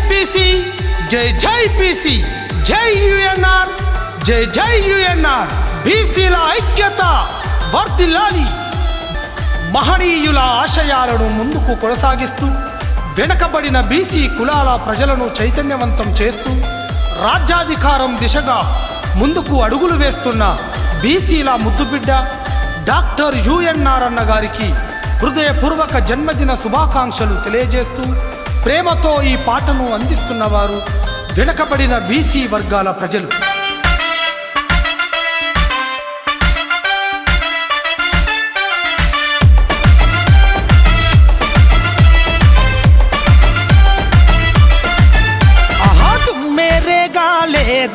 BC, జై జై BC, జై యుఎన్ఆర్, జై జై యుఎన్ఆర్. బీసీల ఐక్యత వర్ధిల్లాలి. మహనీయుల ఆశయాలను ముందుకు కొనసాగిస్తూ వెనకబడిన బీసీ కులాల ప్రజలను చైతన్యవంతం చేస్తూ రాజ్యాధికారం దిశగా ముందుకు అడుగులు వేస్తున్న బీసీల ముద్దుబిడ్డ డాక్టర్ యుఎన్ఆర్ అన్న గారికి హృదయపూర్వక జన్మదిన శుభాకాంక్షలు తెలియజేస్తూ ప్రేమతో ఈ పాటను అందిస్తున్నవారు వెనకబడిన బీసీ వర్గాల ప్రజలు.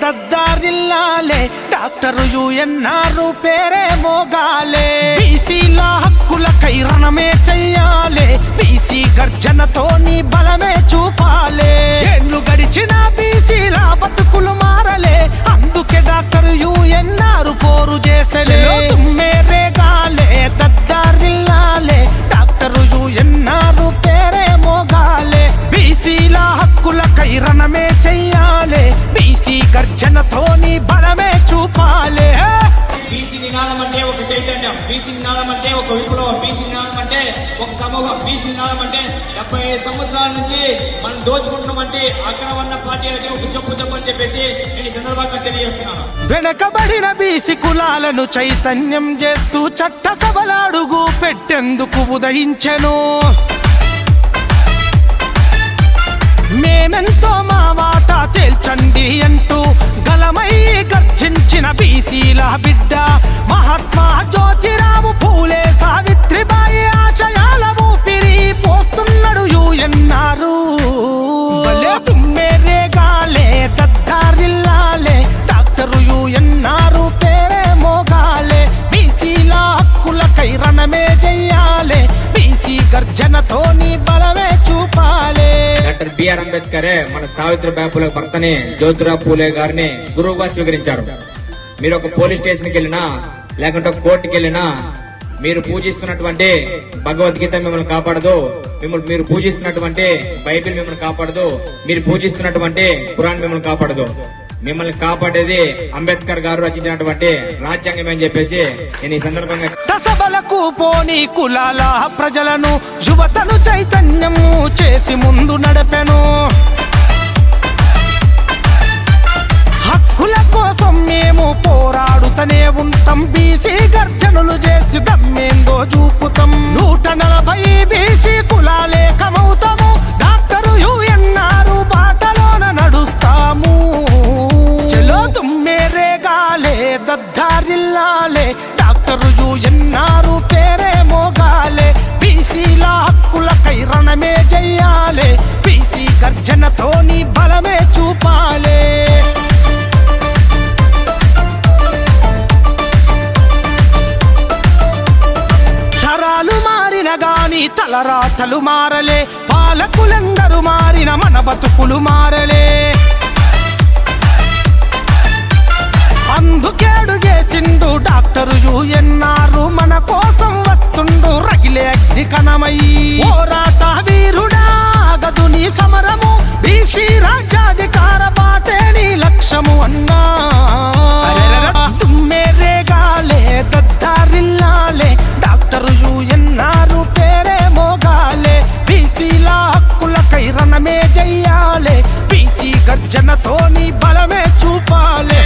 దద్దారిల్లాలే డాక్టర్ యుఎన్ఆర్ పేరే మోగాలే. బీసీల హక్కులకై రణమే చెయ్యాలే, బీసీ గర్జనతో నీ బలమే చూపాలే. ఏళ్ళు గడిచిన బీసీల బతుకులు మారలే, అందుకే డాక్టర్ యుఎన్ఆర్ పోరు చేసలే. తుమ్మేరేగాలే దద్దారిల్లాలే డాక్టర్ యుఎన్ఆర్ పేరే మోగాలే. బీసీల హక్కులకై రణమే చెయ్యాలే, బీసీ గర్జనతో నీ బలమే చూపాలే. బీసీ నినాదం అంటే ఒక చైతన్యం, బీసీ నినాదం అంటే ఒక విప్లవం, బీసీ నినాదం అంటే ఒక సమూహం, బీసీ నినాదం అంటే 75 సంవత్సరాల నుంచి మనం దోచుకుంటున్నామంటే అగ్రవర్ణ పార్టీలకి ఒక చెప్పు అని చెప్పేసి నేను ఈ సందర్భంగా తెలియజేస్తున్నాను. వెనకబడిన బీసీ కులాలను చైతన్యం చేస్తూ చట్టసభలాడుగు పెట్టేందుకు ఉదయించెను. మేమెంతో మా వాటా తేల్చండి అంటూ గలమై గర్జించిన బీసీల బిడ్డ మహాత్మా జ్యోతిరావు పూలే సావిత్రిబాయి ఆశయాల ఊపిరి పోస్తున్నాడు యుఎన్ఆర్. తుమ్మేరేగాలే దద్దారిల్లాలే డాక్టర్ యుఎన్ఆర్ పేరే మోగాలే. బీసీల హక్కులకై రణమే చెయ్యాలే, బీసీ గర్జనతో నీ బలమే చూపాలే. డాక్టర్ బిఆర్ అంబేద్కరే మన సావిత్రిబాయి పూలే భర్తని జ్యోతిరావు పూలే గారిని గురువుగా స్వీకరించారు. మీరు ఒక పోలీస్ స్టేషన్కి వెళ్ళినా లేకుంటే కోర్టుకి వెళ్ళినా మీరు పూజిస్తున్నటువంటి భగవద్గీత మిమ్మల్ని కాపాడదు, మీరు పూజిస్తున్నటువంటి బైబిల్ మిమ్మల్ని కాపాడదు, మీరు పూజిస్తున్నటువంటి ఖురాన్ మిమ్మల్ని కాపాడదు. మిమ్మల్ని కాపాడేది అంబేద్కర్ గారు రచించినటువంటి రాజ్యాంగం అని చెప్పేసి నేను ఈ సందర్భంగా సభలకు పోని కులాల ప్రజలను యువతను చైతన్యము చేసి ముందు నడిపెను. హక్కుల కోసం మేము పోరాడుతూనే ఉంటాం, బీసీ గర్జనులు చేసి దమ్మేందో చూపుతాం. 140 బీసీ కులాలే కమవుతాము, డాక్టర్ యుఎన్ఆర్ బాటలోన నడుస్తాము. చలో తుమ్మేరేగాలే దద్దారిల్లాలే డాక్టర్ యుఎన్ఆర్ పేరే మోగాలే. బీసీల హక్కులకై రణమే చెయ్యాలే, బీసీ గర్జనతో నీ బలమే చూపాలే. తరాలు మారిన గాని తలరాతలు మారలే, పాలకులందరూ మారిన మన బతుకులు మారలే. అందుకేడుగేసిండు డాక్టర్ యుఎన్ఆర్, మన కోసం వస్తుండు రగిలే అగ్నికణమై. పోరాట వీరుడా గదు నీ సమరము, బీసీ రాజ్యాధికార బాటే నీ లక్ష్యము అన్నా. తుమ్మేరేగాలే దద్దారిల్లాలే డాక్టర్ యుఎన్ఆర్ పేరే మోగాలే. బీసీల హక్కులకై రణమే చెయ్యాలే, బీసీ గర్జనతో నీ బలమే చూపాలే.